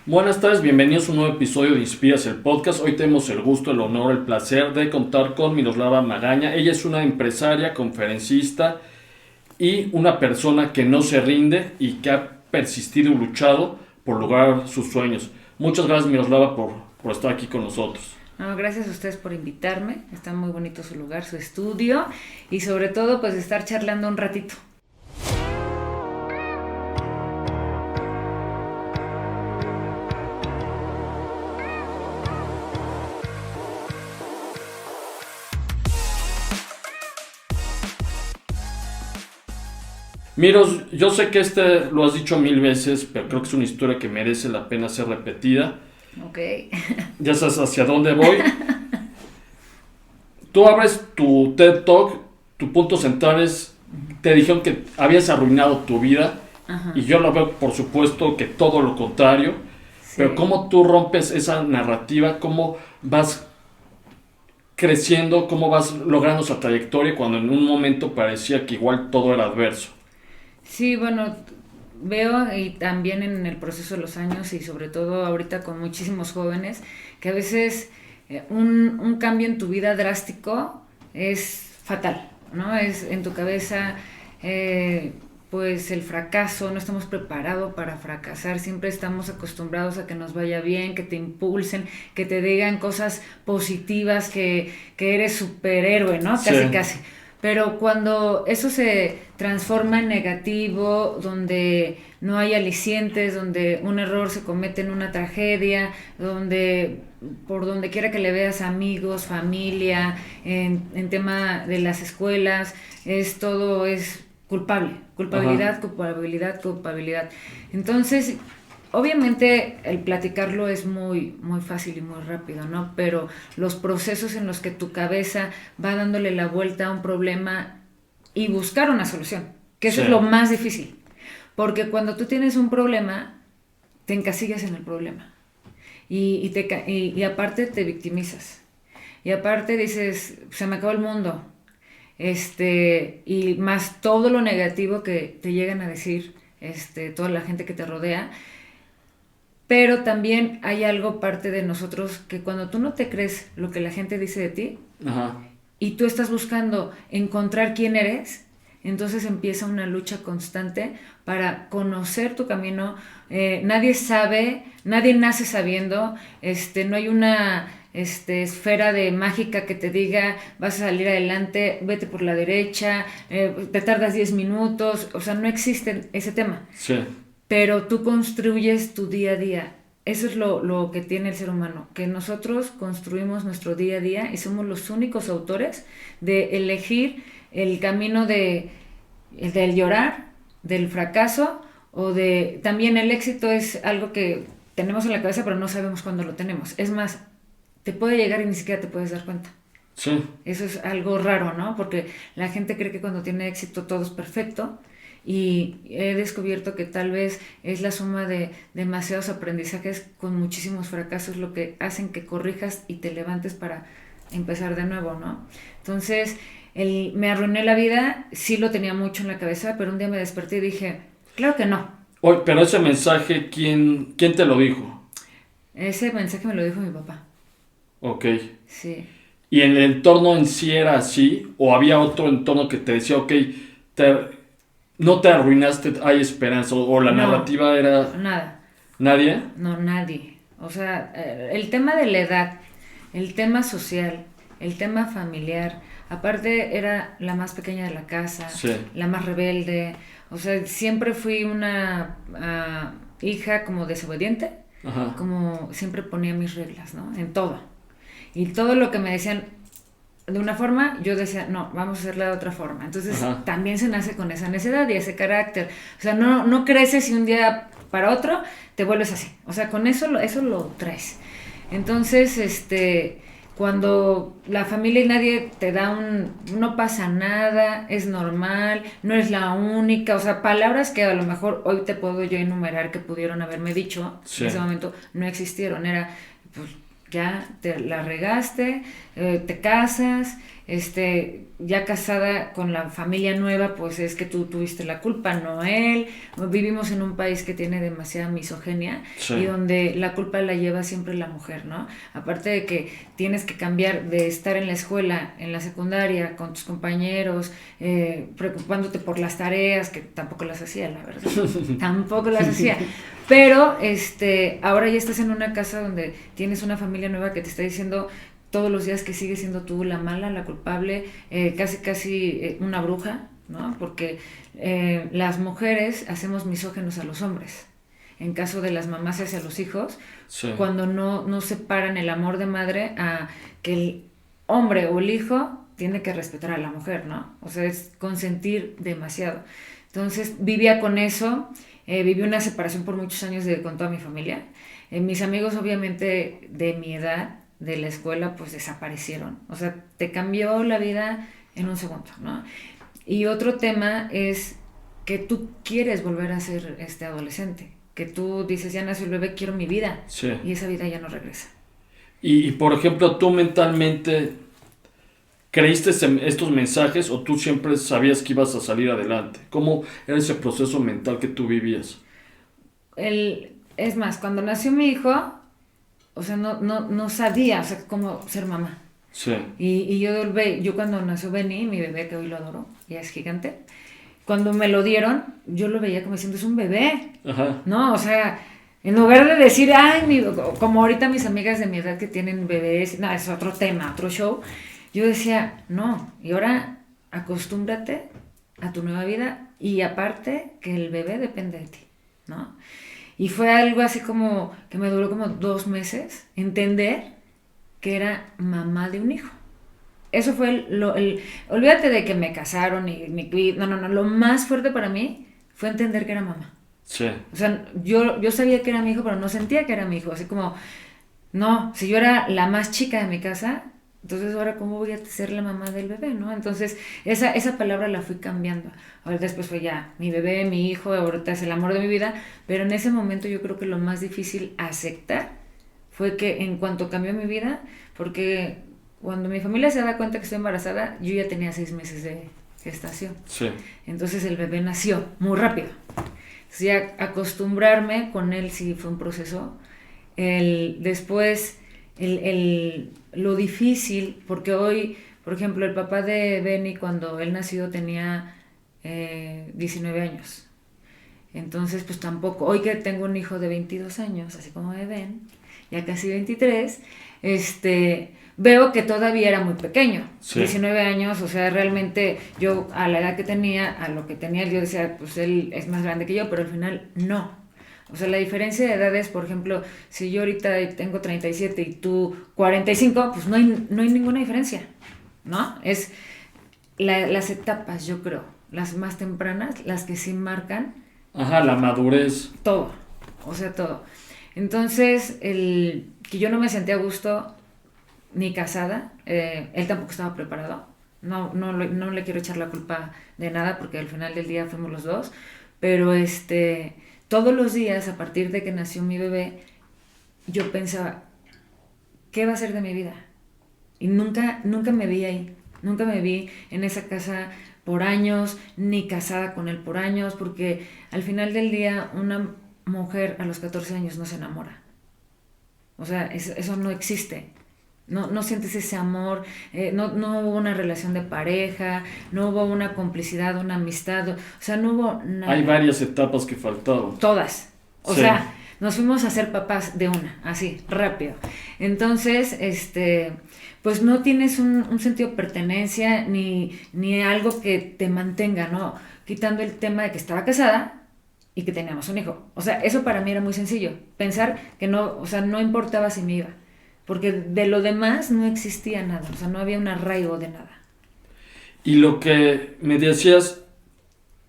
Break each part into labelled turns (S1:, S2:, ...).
S1: Buenas tardes, bienvenidos a un nuevo episodio de Inspiras el Podcast. Hoy tenemos el gusto, el honor, el placer de contar con Miroslava Magaña. Ella es una empresaria, conferencista y una persona que no se rinde y que ha persistido y luchado por lograr sus sueños. Muchas gracias, Miroslava, por estar aquí con nosotros.
S2: No, gracias a ustedes por invitarme. Está muy bonito su lugar, su estudio y sobre todo pues estar charlando un ratito.
S1: Miros, yo sé que lo has dicho 1000 veces, pero creo que es una historia que merece la pena ser repetida.
S2: Ok.
S1: Ya sabes hacia dónde voy. Tú abres tu TED Talk, tu punto central es, te dijeron que habías arruinado tu vida.
S2: Ajá.
S1: Y yo lo veo, por supuesto, que todo lo contrario.
S2: Sí.
S1: Pero cómo tú rompes esa narrativa, cómo vas creciendo, cómo vas logrando esa trayectoria cuando en un momento parecía que igual todo era adverso.
S2: Sí, bueno, veo y también en el proceso de los años y sobre todo ahorita con muchísimos jóvenes que a veces un cambio en tu vida drástico es fatal, ¿no? Es en tu cabeza pues el fracaso, no estamos preparados para fracasar, siempre estamos acostumbrados a que nos vaya bien, que te impulsen, que te digan cosas positivas, que eres superhéroe, ¿no? Casi,
S1: Sí.
S2: casi. Pero cuando eso se transforma en negativo, donde no hay alicientes, donde un error se comete en una tragedia, donde por donde quiera que le veas amigos, familia, en tema de las escuelas, todo es culpable, culpabilidad,
S1: Ajá.
S2: culpabilidad, culpabilidad. Entonces, obviamente el platicarlo es muy, muy fácil y muy rápido, ¿no? Pero los procesos en los que tu cabeza va dándole la vuelta a un problema y buscar una solución, que eso
S1: Sí.
S2: es lo más difícil. Porque cuando tú tienes un problema, te encasillas en el problema. Y aparte te victimizas. Y aparte dices, se me acabó el mundo. Y más todo lo negativo que te llegan a decir, toda la gente que te rodea. Pero también hay algo parte de nosotros que cuando tú no te crees lo que la gente dice de ti
S1: Ajá.
S2: y tú estás buscando encontrar quién eres, entonces empieza una lucha constante para conocer tu camino. Nadie sabe, nadie nace sabiendo, no hay una esfera de mágica que te diga vas a salir adelante, vete por la derecha, te tardas 10 minutos, o sea, no existe ese tema.
S1: Sí.
S2: Pero tú construyes tu día a día. Eso es lo que tiene el ser humano, que nosotros construimos nuestro día a día y somos los únicos autores de elegir el camino del llorar, del fracaso o de... También el éxito es algo que tenemos en la cabeza pero no sabemos cuándo lo tenemos. Es más, te puede llegar y ni siquiera te puedes dar cuenta.
S1: Sí.
S2: Eso es algo raro, ¿no? Porque la gente cree que cuando tiene éxito todo es perfecto y he descubierto que tal vez es la suma de demasiados aprendizajes con muchísimos fracasos lo que hacen que corrijas y te levantes para empezar de nuevo, ¿no? Entonces, me arruiné la vida, sí lo tenía mucho en la cabeza, pero un día me desperté y dije, claro que no.
S1: Oye, pero ese mensaje, ¿quién te lo dijo?
S2: Ese mensaje me lo dijo mi papá.
S1: Ok.
S2: Sí.
S1: ¿Y en el entorno en sí era así? ¿O había otro entorno que te decía, ok, no te arruinaste, hay esperanza? ¿O la
S2: No,
S1: narrativa era
S2: nada.
S1: nadie?
S2: No, nadie. O sea, el tema de la edad, el tema social, el tema familiar, aparte era la más pequeña de la casa,
S1: Sí.
S2: la más rebelde, o sea, siempre fui una hija como desobediente,
S1: Ajá.
S2: como siempre ponía mis reglas, ¿no? En todo. Y todo lo que me decían de una forma, yo decía, no, vamos a hacerla de otra forma. Entonces
S1: Ajá.
S2: también se nace con esa necedad y ese carácter. O sea, no creces y un día para otro te vuelves así. O sea, con eso lo traes. Entonces, cuando la familia y nadie te da no pasa nada, es normal, no es la única, o sea, palabras que a lo mejor hoy te puedo yo enumerar que pudieron haberme dicho,
S1: Sí.
S2: en ese momento no existieron, era, pues, ya te la regaste, te casas, ya casada con la familia nueva, pues es que tú tuviste la culpa, no él. Vivimos en un país que tiene demasiada misoginia y donde la culpa la lleva siempre la mujer, ¿no? Aparte de que tienes que cambiar de estar en la escuela, en la secundaria, con tus compañeros, preocupándote por las tareas, que tampoco las hacía, la verdad, tampoco las hacía. Pero ahora ya estás en una casa donde tienes una familia nueva que te está diciendo todos los días que sigues siendo tú la mala, la culpable, casi una bruja, ¿no? Porque las mujeres hacemos misógenos a los hombres. En caso de las mamás hacia los hijos, cuando no separan el amor de madre a que el hombre o el hijo tiene que respetar a la mujer, ¿no? O sea, es consentir demasiado. Entonces vivía con eso, viví una separación por muchos años con toda mi familia. Mis amigos obviamente de mi edad, de la escuela, pues desaparecieron. O sea, te cambió la vida en un segundo, ¿no? Y otro tema es que tú quieres volver a ser adolescente, que tú dices, ya nació el bebé, quiero mi vida, y esa vida ya no regresa.
S1: Y por ejemplo, ¿tú mentalmente creíste estos mensajes o tú siempre sabías que ibas a salir adelante? ¿Cómo era ese proceso mental que tú vivías?
S2: Es más, cuando nació mi hijo, o sea, no sabía, o sea, cómo ser mamá.
S1: Sí.
S2: Y yo cuando nació Benny, mi bebé, que hoy lo adoro, ya es gigante, cuando me lo dieron, yo lo veía como diciendo, es un bebé.
S1: Ajá.
S2: No, o sea, en lugar de decir, ay, como ahorita mis amigas de mi edad que tienen bebés, no, es otro tema, otro show, yo decía, no, y ahora acostúmbrate a tu nueva vida y aparte que el bebé depende de ti, ¿no? Y fue algo así como que me duró como 2 meses entender que era mamá de un hijo. Eso fue olvídate de que me casaron no, lo más fuerte para mí fue entender que era mamá.
S1: Sí.
S2: O sea, yo sabía que era mi hijo, pero no sentía que era mi hijo. Así como, no, si yo era la más chica de mi casa, entonces ahora cómo voy a ser la mamá del bebé, ¿no? Entonces esa palabra la fui cambiando. Ahora después fue ya mi bebé, mi hijo, ahorita es el amor de mi vida, pero en ese momento yo creo que lo más difícil aceptar fue que en cuanto cambió mi vida, porque cuando mi familia se da cuenta que estoy embarazada, yo ya tenía 6 meses de gestación.
S1: Sí.
S2: Entonces el bebé nació muy rápido. Entonces ya acostumbrarme con él sí fue un proceso. Después lo difícil, porque hoy, por ejemplo, el papá de Benny cuando él nació tenía 19 años. Entonces, pues tampoco, hoy que tengo un hijo de 22 años, así como de Ben, ya casi 23, veo que todavía era muy pequeño, 19 años, o sea, realmente yo a la edad que tenía, a lo que tenía, yo decía, pues él es más grande que yo, pero al final no. O sea, la diferencia de edades, por ejemplo, si yo ahorita tengo 37 y tú 45, pues no hay ninguna diferencia, ¿no? Es las etapas, yo creo, las más tempranas, las que sí marcan.
S1: Ajá, la madurez.
S2: Todo, o sea, todo. Entonces, que yo no me sentía a gusto ni casada, él tampoco estaba preparado. No le quiero echar la culpa de nada porque al final del día fuimos los dos, pero todos los días, a partir de que nació mi bebé, yo pensaba, ¿qué va a ser de mi vida? Y nunca me vi ahí, nunca me vi en esa casa por años, ni casada con él por años, porque al final del día una mujer a los 14 años no se enamora. O sea, eso no existe. No sientes ese amor, no hubo una relación de pareja, no hubo una complicidad, una amistad, o sea, no hubo nada.
S1: Hay varias etapas que faltaron.
S2: Todas. O sea, nos fuimos a ser papás de una, así, rápido. Entonces, pues no tienes un sentido de pertenencia ni algo que te mantenga, ¿no? Quitando el tema de que estaba casada y que teníamos un hijo. O sea, eso para mí era muy sencillo. Pensar que no importaba si me iba. Porque de lo demás no existía nada, o sea, no había un arraigo de nada.
S1: Y lo que me decías,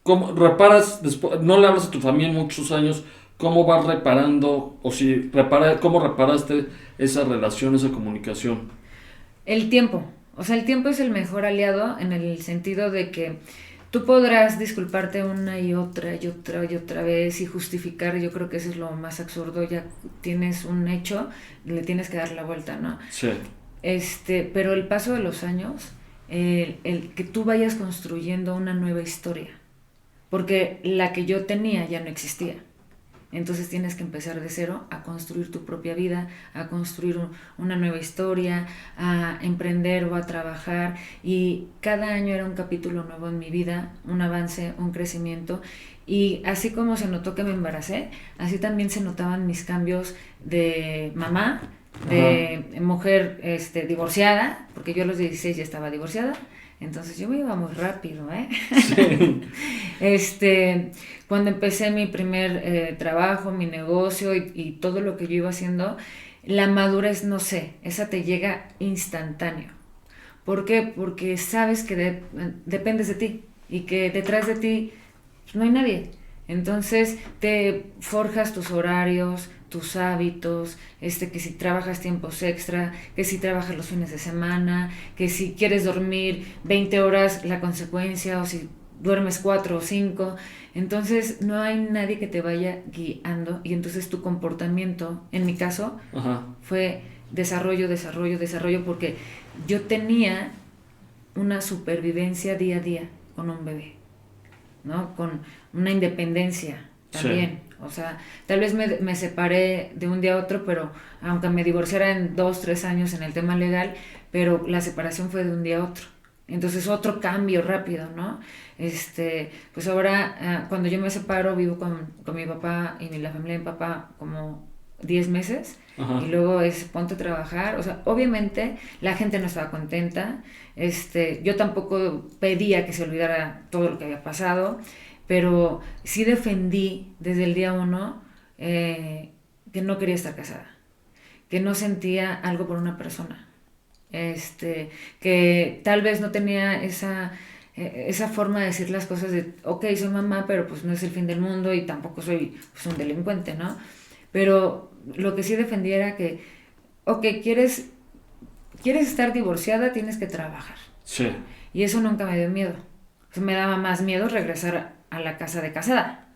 S1: ¿cómo reparas, después, no le hablas a tu familia en muchos años, cómo vas reparando, o si cómo reparaste esa relación, esa comunicación?
S2: El tiempo, o sea, el tiempo es el mejor aliado en el sentido de que tú podrás disculparte una y otra vez y justificar, yo creo que eso es lo más absurdo, ya tienes un hecho, le tienes que dar la vuelta, ¿no?
S1: Sí.
S2: Pero el paso de los años, el que tú vayas construyendo una nueva historia, porque la que yo tenía ya no existía. Entonces tienes que empezar de cero a construir tu propia vida, a construir una nueva historia, a emprender o a trabajar. Y cada año era un capítulo nuevo en mi vida, un avance, un crecimiento. Y así como se notó que me embaracé, así también se notaban mis cambios de mamá, de mujer divorciada, porque yo a los 16 ya estaba divorciada. Entonces yo me iba muy rápido, ¿eh? Sí. Cuando empecé mi primer trabajo, mi negocio y todo lo que yo iba haciendo, la madurez, no sé, esa te llega instantáneo. ¿Por qué? Porque sabes que dependes de ti y que detrás de ti pues, no hay nadie. Entonces te forjas tus horarios, tus hábitos, que si trabajas tiempos extra, que si trabajas los fines de semana, que si quieres dormir 20 horas, la consecuencia, o si duermes 4 o 5. Entonces no hay nadie que te vaya guiando y entonces tu comportamiento, en mi caso, fue desarrollo, porque yo tenía una supervivencia día a día con un bebé, ¿no? Con una independencia también. Sí. O sea, tal vez me separé de un día a otro, pero aunque me divorciara en 2, 3 años en el tema legal, pero la separación fue de un día a otro. Entonces otro cambio rápido, ¿no? Pues ahora cuando yo me separo vivo con mi papá y la familia de mi papá como 10 meses. Y luego ponte a trabajar. O sea, obviamente la gente no estaba contenta. Yo tampoco pedía que se olvidara todo lo que había pasado, pero sí defendí desde el día 1 que no quería estar casada, que no sentía algo por una persona, que tal vez no tenía esa forma de decir las cosas de, ok, soy mamá, pero pues no es el fin del mundo y tampoco soy pues, un delincuente, ¿no? Pero lo que sí defendía era que, ok, ¿quieres estar divorciada? Tienes que trabajar.
S1: Sí.
S2: Y eso nunca me dio miedo. O sea, me daba más miedo regresar a la casa de casada.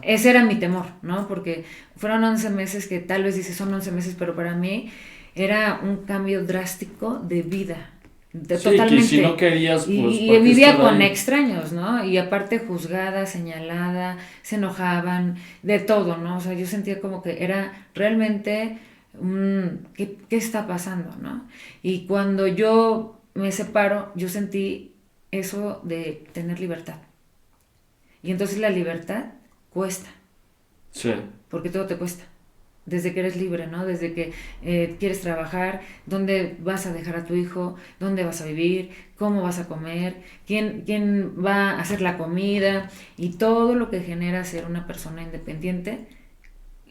S2: Ese era mi temor, ¿no? Porque fueron 11 meses que tal vez dices son 11 meses, pero para mí era un cambio drástico de vida.
S1: Sí, totalmente. Que si no querías, pues...
S2: Y vivía con extraños, ¿no? Y aparte juzgada, señalada, se enojaban, de todo, ¿no? O sea, yo sentía como que era realmente... ¿qué está pasando, no? Y cuando yo me separo, yo sentí eso de tener libertad. Y entonces la libertad cuesta.
S1: Sí.
S2: Porque todo te cuesta. Desde que eres libre, ¿no? Desde que quieres trabajar, dónde vas a dejar a tu hijo, dónde vas a vivir, cómo vas a comer, quién va a hacer la comida y todo lo que genera ser una persona independiente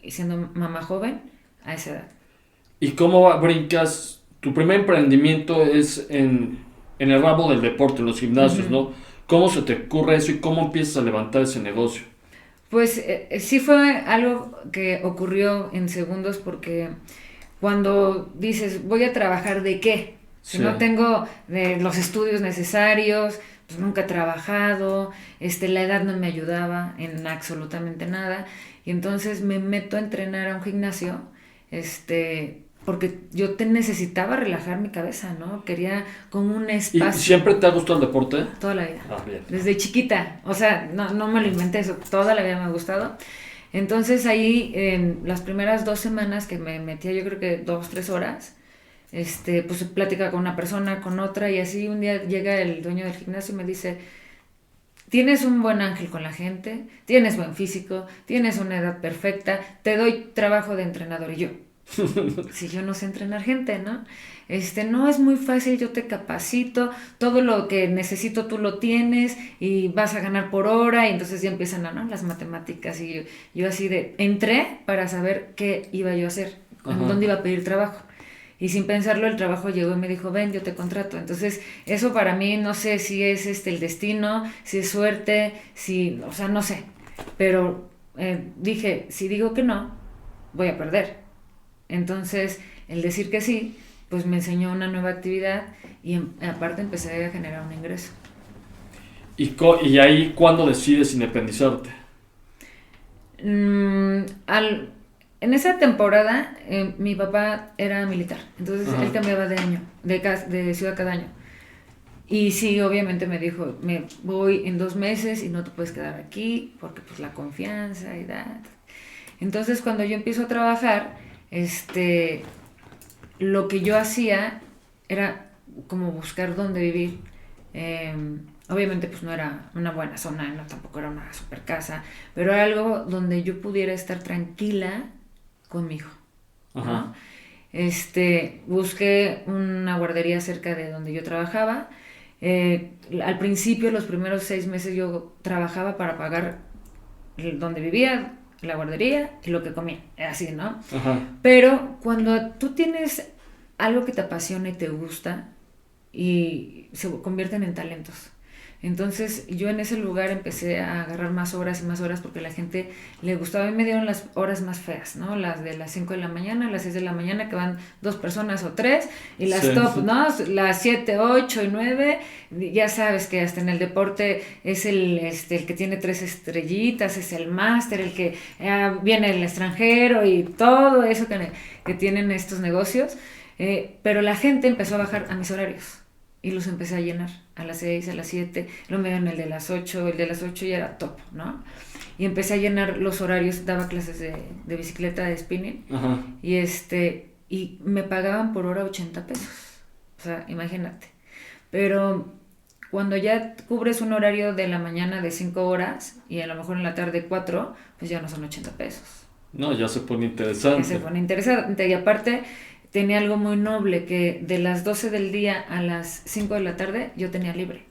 S2: y siendo mamá joven a esa edad.
S1: ¿Y cómo brincas? Tu primer emprendimiento es en el ramo del deporte, en los gimnasios, ¿no? ¿Cómo se te ocurre eso y cómo empiezas a levantar ese negocio?
S2: Pues sí fue algo que ocurrió en segundos porque cuando dices, voy a trabajar ¿de qué? Si no tengo los estudios necesarios, pues nunca he trabajado, la edad no me ayudaba en absolutamente nada. Y entonces me meto a entrenar a un gimnasio, porque yo necesitaba relajar mi cabeza, ¿no? Quería como un espacio.
S1: ¿Y siempre te ha gustado el deporte?
S2: Toda la vida.
S1: Bien.
S2: Desde chiquita. O sea, no me lo inventé eso. Toda la vida me ha gustado. Entonces ahí, en las primeras 2 semanas que me metía, yo creo que 2, 3 horas, pues plática con una persona, con otra, y así un día llega el dueño del gimnasio y me dice... Tienes un buen ángel con la gente, tienes buen físico, tienes una edad perfecta, te doy trabajo de entrenador. Y yo, si yo no sé entrenar gente, ¿no? No es muy fácil, yo te capacito, todo lo que necesito tú lo tienes y vas a ganar por hora. Y entonces ya empiezan las matemáticas y yo así entré para saber qué iba yo a hacer, dónde iba a pedir trabajo. Y sin pensarlo, el trabajo llegó y me dijo, ven, yo te contrato. Entonces, eso para mí, no sé si es el destino, si es suerte, o sea, no sé. Pero dije, si digo que no, voy a perder. Entonces, el decir que sí, pues me enseñó una nueva actividad y aparte empecé a generar un ingreso.
S1: ¿Y ahí cuándo decides independizarte?
S2: En esa temporada, mi papá era militar, entonces él cambiaba de ciudad cada año. Y sí, obviamente me dijo, me voy en 2 meses y no te puedes quedar aquí porque pues la confianza y da. Entonces cuando yo empiezo a trabajar, lo que yo hacía era como buscar dónde vivir. Eh, Obviamente pues no era una buena zona, no, tampoco era una super casa, pero era algo donde yo pudiera estar tranquila con mi hijo, ¿no?
S1: Ajá.
S2: Busqué una guardería cerca de donde yo trabajaba. Al principio, los primeros 6 meses yo trabajaba para pagar donde vivía, la guardería y lo que comía, así, ¿no?
S1: Ajá.
S2: Pero cuando tú tienes algo que te apasiona y te gusta y se convierten en talentos. Entonces yo en ese lugar empecé a agarrar más horas y más horas porque a la gente le gustaba y me dieron las horas más feas, ¿no? Las de las 5 de la mañana, las 6 de la mañana que van 2 personas o 3 y las
S1: Sí.
S2: top, ¿no? Las 7, 8 y 9, ya sabes que hasta en el deporte es el que tiene 3 estrellitas, es el máster, el que viene del extranjero y todo eso que tienen estos negocios. Pero la gente empezó a bajar a mis horarios y los empecé a llenar a las 6, a las 7, luego me dieron el de las 8, el de las 8 ya era top, ¿no? Y empecé a llenar los horarios, daba clases de bicicleta, de spinning,
S1: Ajá.
S2: y me pagaban por hora 80 pesos, o sea, imagínate. Pero cuando ya cubres un horario de la mañana de 5 horas y a lo mejor en la tarde 4, pues ya no son 80 pesos.
S1: No, ya se pone
S2: Que
S1: interesante.
S2: se pone interesante. Y aparte, tenía algo muy noble, que de las 12 del día a las 5 de la tarde yo tenía libre.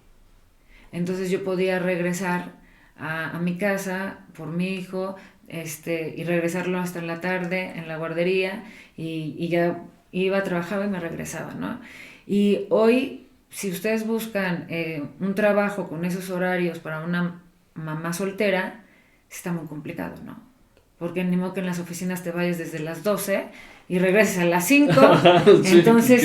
S2: Entonces yo podía regresar a mi casa por mi hijo, y regresarlo hasta en la tarde en la guardería y ya iba, trabajaba y me regresaba, ¿no? Y hoy, si ustedes buscan un trabajo con esos horarios para una mamá soltera, está muy complicado, ¿no? Porque ni modo que en las oficinas te vayas desde las 12 y regreses a las 5.
S1: Sí,
S2: Entonces,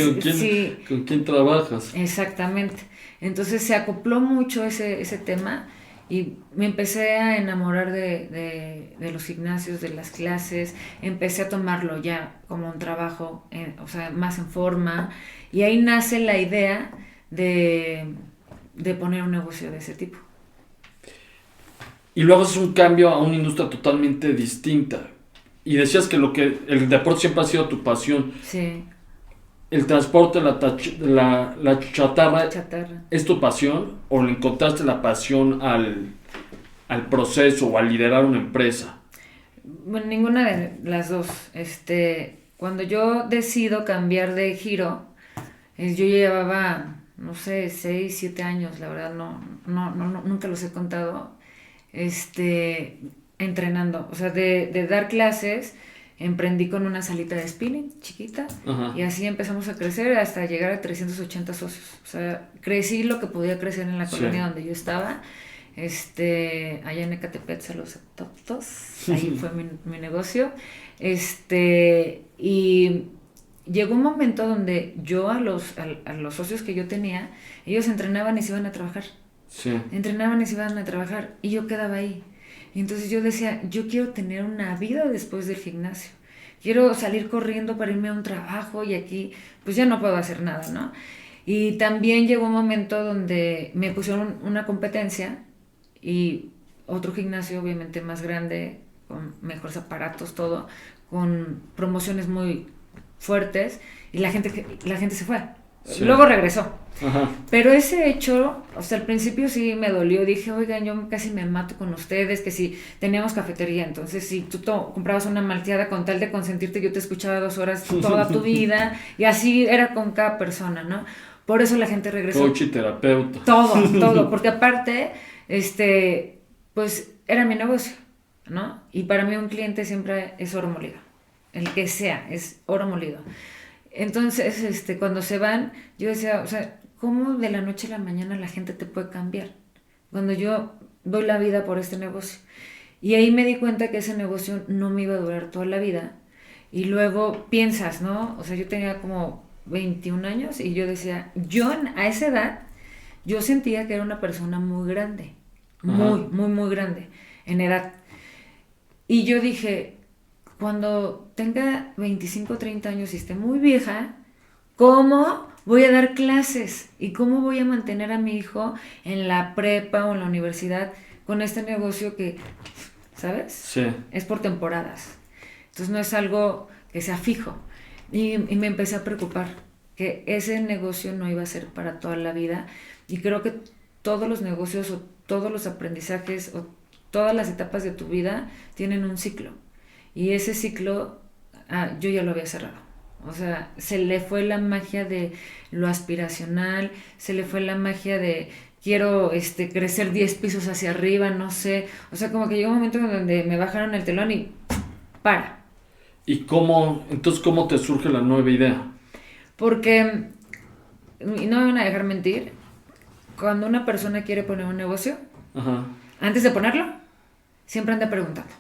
S1: ¿ con quién trabajas?
S2: exactamente. Entonces se acopló mucho ese tema y me empecé a enamorar de los gimnasios, de las clases, empecé a tomarlo ya como un trabajo, o sea, más en forma, y ahí nace la idea de poner un negocio de ese tipo.
S1: Y luego haces un cambio a una industria totalmente distinta. Y decías que el deporte siempre ha sido tu pasión.
S2: Sí,
S1: ¿El transporte, la chatarra,
S2: chatarra.
S1: es tu pasión? ¿O le encontraste la pasión al proceso o al liderar una empresa?
S2: Bueno, ninguna de las dos. Cuando yo decido cambiar de giro, yo llevaba, no sé, 6, 7 años, la verdad no, nunca los he contado, entrenando. O sea, de dar clases, emprendí con una salita de spinning chiquita
S1: Ajá.
S2: y así empezamos a crecer hasta llegar a 380 socios. O sea, crecí lo que podía crecer en la
S1: Sí.
S2: colonia donde yo estaba. Allá en Ecatepec, saludos a todos, ahí fue mi negocio. Y llegó un momento donde yo a los socios que yo tenía, ellos entrenaban y se iban a trabajar.
S1: Sí.
S2: Entrenaban y se iban a trabajar y yo quedaba ahí. Y entonces yo decía, yo quiero tener una vida después del gimnasio. Quiero salir corriendo para irme a un trabajo y aquí pues ya no puedo hacer nada, ¿no? Y también llegó un momento donde me pusieron una competencia y otro gimnasio obviamente más grande, con mejores aparatos, todo, con promociones muy fuertes y la gente se fue.
S1: Sí.
S2: Luego regresó.
S1: Ajá.
S2: Pero ese hecho, o sea, al principio sí me dolió. Dije, oigan, yo casi me mato con ustedes, que si teníamos cafetería, entonces si tú comprabas una malteada con tal de consentirte, yo te escuchaba 2 horas toda tu vida, y así era con cada persona, ¿no? Por eso la gente regresó.
S1: Coach y terapeuta.
S2: Todo, porque aparte, pues era mi negocio, ¿no? Y para mí un cliente siempre es oro molido, el que sea, es oro molido. Entonces, cuando se van, yo decía, o sea, ¿cómo de la noche a la mañana la gente te puede cambiar? Cuando yo doy la vida por este negocio. Y ahí me di cuenta que ese negocio no me iba a durar toda la vida. Y luego piensas, ¿no? O sea, yo tenía como 21 años y yo decía, a esa edad, yo sentía que era una persona muy grande. Muy,
S1: Ajá.
S2: muy, muy grande en edad. Y yo dije, cuando tenga 25 o 30 años y esté muy vieja, ¿Cómo voy a dar clases? ¿Y cómo voy a mantener a mi hijo en la prepa o en la universidad con este negocio que, ¿sabes?
S1: Sí.
S2: Es por temporadas. Entonces no es algo que sea fijo. Y me empecé a preocupar que ese negocio no iba a ser para toda la vida. Y creo que todos los negocios o todos los aprendizajes o todas las etapas de tu vida tienen un ciclo. Y ese ciclo, yo ya lo había cerrado. O sea, se le fue la magia de lo aspiracional, se le fue la magia de quiero crecer 10 pisos hacia arriba, no sé. O sea, como que llegó un momento en donde me bajaron el telón y para.
S1: Entonces, ¿cómo te surge la nueva idea?
S2: Porque, y no me van a dejar mentir, cuando una persona quiere poner un negocio,
S1: Ajá.
S2: antes de ponerlo, siempre anda preguntando.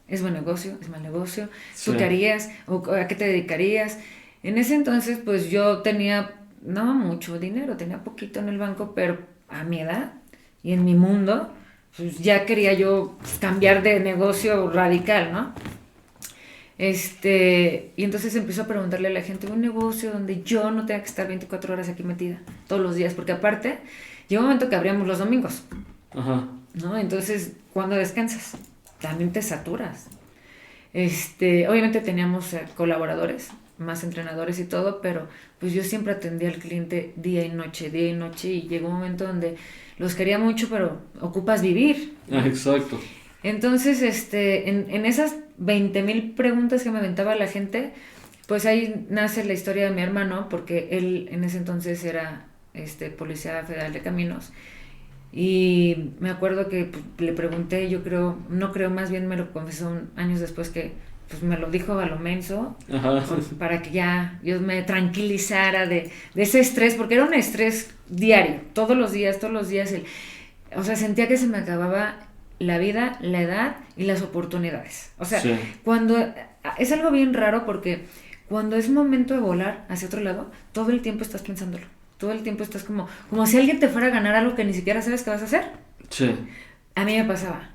S2: ¿Es buen negocio? ¿Es mal negocio? ¿Tú
S1: Sí.
S2: qué harías? ¿O a qué te dedicarías? En ese entonces, pues yo tenía, no mucho dinero, tenía poquito en el banco, pero a mi edad y en mi mundo, pues ya quería yo cambiar de negocio radical, ¿no? Y entonces empezó a preguntarle a la gente un negocio donde yo no tenga que estar 24 horas aquí metida, todos los días, porque aparte, llegó un momento que abríamos los domingos,
S1: Ajá.
S2: ¿no? Entonces, ¿cuándo descansas? También te saturas. Obviamente teníamos colaboradores, más entrenadores y todo, pero pues yo siempre atendía al cliente día y noche, y llegó un momento donde los quería mucho, pero ocupas vivir.
S1: Exacto.
S2: Entonces, en esas 20,000 preguntas que me aventaba la gente, pues ahí nace la historia de mi hermano, porque él en ese entonces era policía federal de caminos. Y me acuerdo que pues, le pregunté, yo creo, no creo, más bien me lo confesó años después que pues me lo dijo a lo menso,
S1: Ajá.
S2: para que ya yo me tranquilizara de ese estrés, porque era un estrés diario, todos los días, o sea, sentía que se me acababa la vida, la edad y las oportunidades. O sea,
S1: Sí.
S2: cuando es algo bien raro porque cuando es momento de volar hacia otro lado, todo el tiempo estás pensándolo. Todo el tiempo estás como si alguien te fuera a ganar algo que ni siquiera sabes qué vas a hacer.
S1: Sí.
S2: A mí me pasaba.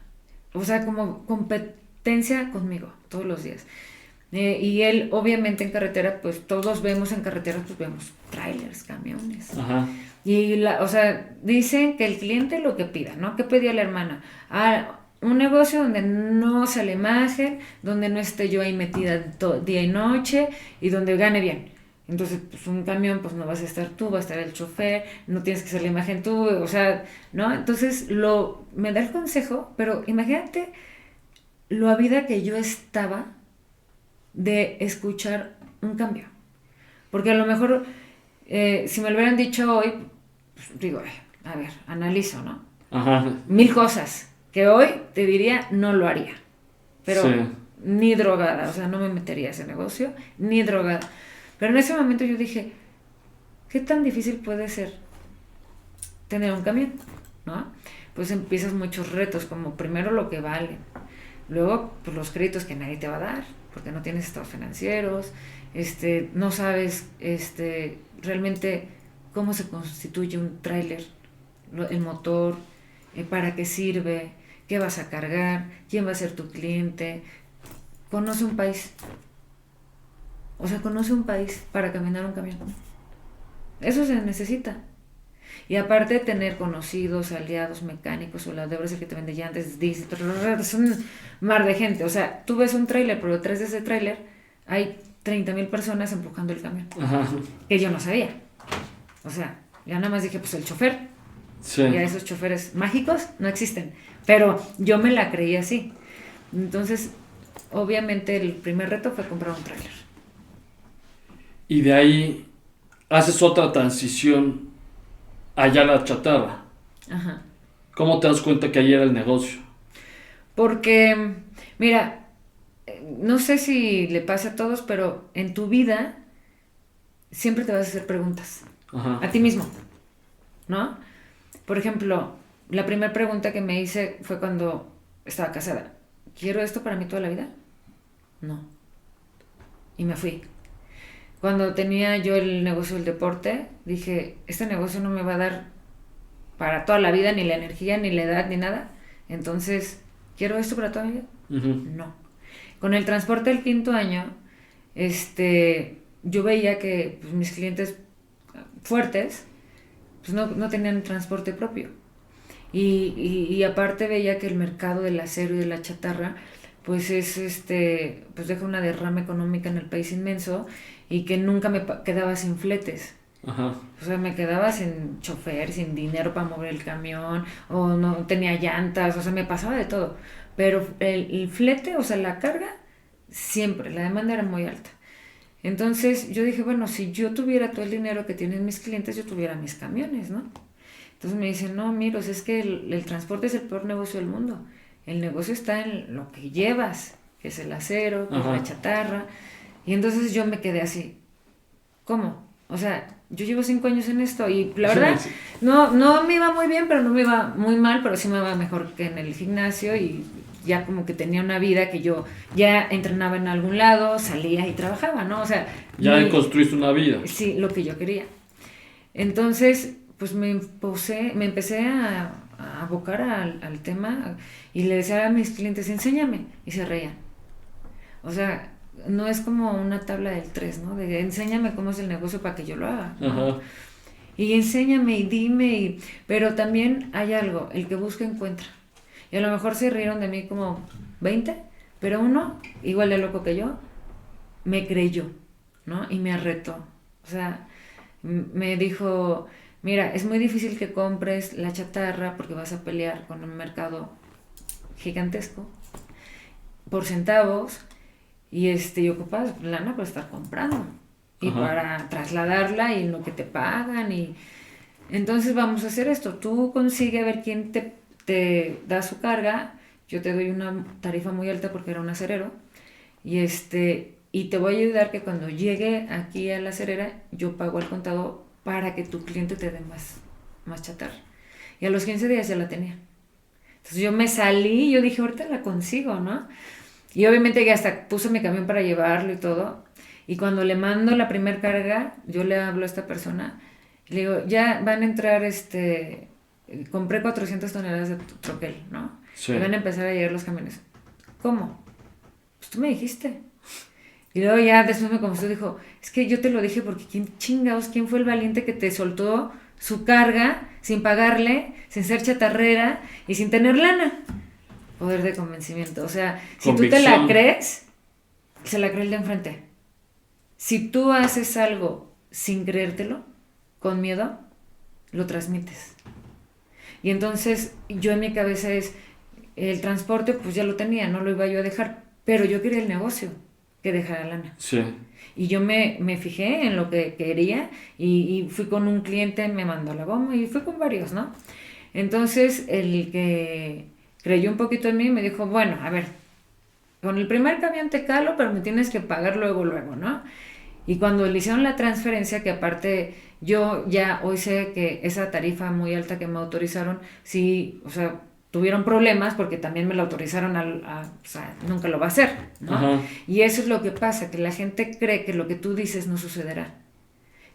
S2: O sea, como competencia conmigo todos los días. Y él, obviamente, en carretera, pues todos vemos en carretera, pues vemos trailers, camiones.
S1: Ajá.
S2: Y, o sea, dicen que el cliente lo que pida, ¿no? ¿Qué pedía la hermana? Un negocio donde no sale imagen, donde no esté yo ahí metida día y noche y donde gane bien. Entonces, pues un camión, pues no vas a estar tú, va a estar el chofer, no tienes que hacer la imagen tú, o sea, ¿no? Entonces, me da el consejo, pero imagínate lo avida que yo estaba de escuchar un cambio. Porque a lo mejor, si me lo hubieran dicho hoy, pues, digo, a ver, analizo, ¿no?
S1: Ajá.
S2: 1000 cosas que hoy te diría no lo haría. Pero
S1: Sí.
S2: ni drogada, o sea, no me metería a ese negocio, ni drogada. Pero en ese momento yo dije, ¿qué tan difícil puede ser tener un camión? ¿No? Pues empiezas muchos retos, como primero lo que vale, luego pues los créditos que nadie te va a dar, porque no tienes estados financieros, no sabes realmente cómo se constituye un tráiler, el motor, para qué sirve, qué vas a cargar, quién va a ser tu cliente. Conoce un país. O sea, conoce un país para caminar un camión. Eso se necesita. Y aparte de tener conocidos, aliados, mecánicos, soldadores, el que te vende llantas, es un mar de gente. O sea, tú ves un tráiler, pero detrás de ese tráiler hay 30,000 personas empujando el camión.
S1: Ajá.
S2: Que yo no sabía. O sea, ya nada más dije, pues el chofer.
S1: Sí.
S2: Ya esos choferes mágicos no existen. Pero yo me la creí así. Entonces, obviamente el primer reto fue comprar un tráiler.
S1: Y de ahí haces otra transición allá a la chatarra.
S2: Ajá.
S1: ¿Cómo te das cuenta que ahí era el negocio?
S2: Porque, mira, no sé si le pasa a todos, pero en tu vida siempre te vas a hacer preguntas.
S1: Ajá.
S2: A ti mismo, ¿no? Por ejemplo, la primera pregunta que me hice fue cuando estaba casada. ¿Quiero esto para mí toda la vida? No. Y me fui. Cuando tenía yo el negocio del deporte, dije, este negocio no me va a dar para toda la vida, ni la energía, ni la edad, ni nada. Entonces, ¿quiero esto para toda mi vida?
S1: Ujú.
S2: No. Con el transporte del 5.º año, yo veía que pues, mis clientes fuertes pues no tenían transporte propio. Y aparte veía que el mercado del acero y de la chatarra pues pues deja una derrama económica en el país inmenso y que nunca me quedaba sin fletes.
S1: Ajá.
S2: O sea, me quedaba sin chofer, sin dinero para mover el camión, o no tenía llantas, o sea, me pasaba de todo. Pero el flete, o sea, la carga, siempre, la demanda era muy alta. Entonces yo dije, bueno, si yo tuviera todo el dinero que tienen mis clientes, yo tuviera mis camiones, ¿no? Entonces me dicen, no, Miros, es que el transporte es el peor negocio del mundo. El negocio está en lo que llevas, que es el acero, que es la chatarra. Y entonces yo me quedé así, ¿cómo? O sea, yo llevo 5 años en esto y la verdad
S1: Sí.
S2: no me iba muy bien, pero no me iba muy mal, pero sí me iba mejor que en el gimnasio y ya como que tenía una vida que yo ya entrenaba en algún lado, salía y trabajaba, ¿no? O sea,
S1: Ya construiste una vida.
S2: sí, lo que yo quería. Entonces, pues me empecé a abocar al tema y le decía a mis clientes, enséñame, y se reían. O sea, no es como una tabla del 3, ¿no? De enséñame cómo es el negocio para que yo lo haga, ¿no?
S1: Ajá.
S2: Y enséñame y dime, pero también hay algo, el que busca encuentra. Y a lo mejor se rieron de mí como 20, pero uno, igual de loco que yo, me creyó, ¿no? Y me retó. O sea, me dijo, mira, es muy difícil que compres la chatarra porque vas a pelear con un mercado gigantesco por centavos y ocupas lana para estar comprando y
S1: Ajá.
S2: para trasladarla y lo que te pagan y entonces vamos a hacer esto, tú consigue a ver quién te da su carga, yo te doy una tarifa muy alta porque era un acerero y te voy a ayudar que cuando llegue aquí a la acerera yo pago al contado para que tu cliente te dé más chatarra y a los 15 días ya la tenía. Entonces yo me salí y yo dije, ahorita la consigo, ¿no? Y obviamente ya hasta puse mi camión para llevarlo y todo. Y cuando le mando la primer carga, yo le hablo a esta persona. Y le digo, ya van a entrar, compré 400 toneladas de troquel, ¿no?
S1: Sí.
S2: Y van a empezar a llegar los camiones. ¿Cómo? Pues tú me dijiste. Y luego ya después me contestó, dijo, es que yo te lo dije porque quién fue el valiente que te soltó su carga sin pagarle, sin ser chatarrera y sin tener lana. Poder de convencimiento. O sea, si tú te la crees, se la cree el de enfrente. Si tú haces algo sin creértelo, con miedo, lo transmites. Y entonces yo en mi cabeza el transporte pues ya lo tenía, no lo iba yo a dejar, pero yo quería el negocio que dejara lana.
S1: Sí.
S2: Y yo me fijé en lo que quería y fui con un cliente, me mandó la goma y fui con varios, ¿no? Entonces el que creyó un poquito en mí y me dijo, bueno, a ver, con el primer camión te calo, pero me tienes que pagar luego, ¿no? Y cuando le hicieron la transferencia, que aparte yo ya hoy sé que esa tarifa muy alta que me autorizaron, sí, o sea, tuvieron problemas porque también me lo autorizaron o sea, nunca lo va a hacer, ¿no?
S1: Ajá.
S2: Y eso es lo que pasa, que la gente cree que lo que tú dices no sucederá.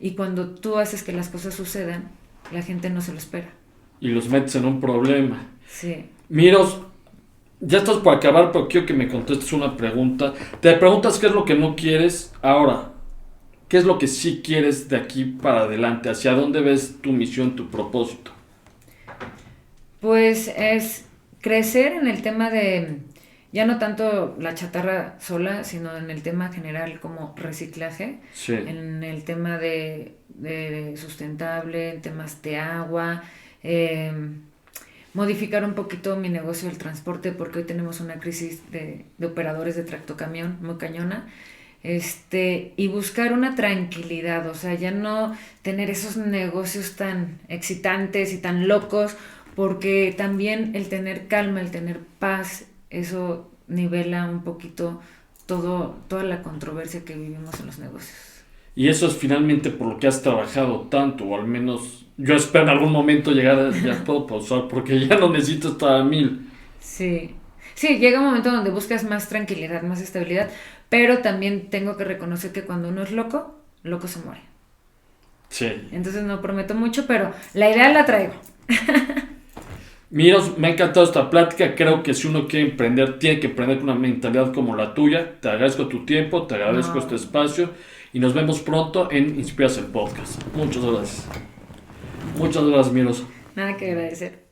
S2: Y cuando tú haces que las cosas sucedan, la gente no se lo espera.
S1: Y los metes en un problema.
S2: Sí.
S1: Miros, ya estás por acabar, pero quiero que me contestes una pregunta. Te preguntas qué es lo que no quieres ahora. ¿Qué es lo que sí quieres de aquí para adelante? ¿Hacia dónde ves tu misión, tu propósito?
S2: Pues es crecer en el tema de, ya no tanto la chatarra sola, sino en el tema general como reciclaje,
S1: Sí.
S2: en el tema de sustentable, en temas de agua, modificar un poquito mi negocio del transporte porque hoy tenemos una crisis de operadores de tractocamión muy cañona. Y buscar una tranquilidad, o sea, ya no tener esos negocios tan excitantes y tan locos, porque también el tener calma, el tener paz, eso nivela un poquito toda la controversia que vivimos en los negocios.
S1: Y eso es finalmente por lo que has trabajado tanto, o al menos yo espero en algún momento llegar a, ya puedo pausar, porque ya no necesito estar a 1000.
S2: Sí, sí, llega un momento donde buscas más tranquilidad, más estabilidad, pero también tengo que reconocer que cuando uno es loco, loco se muere.
S1: Sí.
S2: Entonces no prometo mucho, pero la idea la traigo.
S1: Miros, me ha encantado esta plática. Creo que si uno quiere emprender, tiene que emprender con una mentalidad como la tuya. Te agradezco tu tiempo, te agradezco este espacio y nos vemos pronto en Inspiras el Podcast. Muchas gracias. Muchas gracias, Miros.
S2: Nada que agradecer.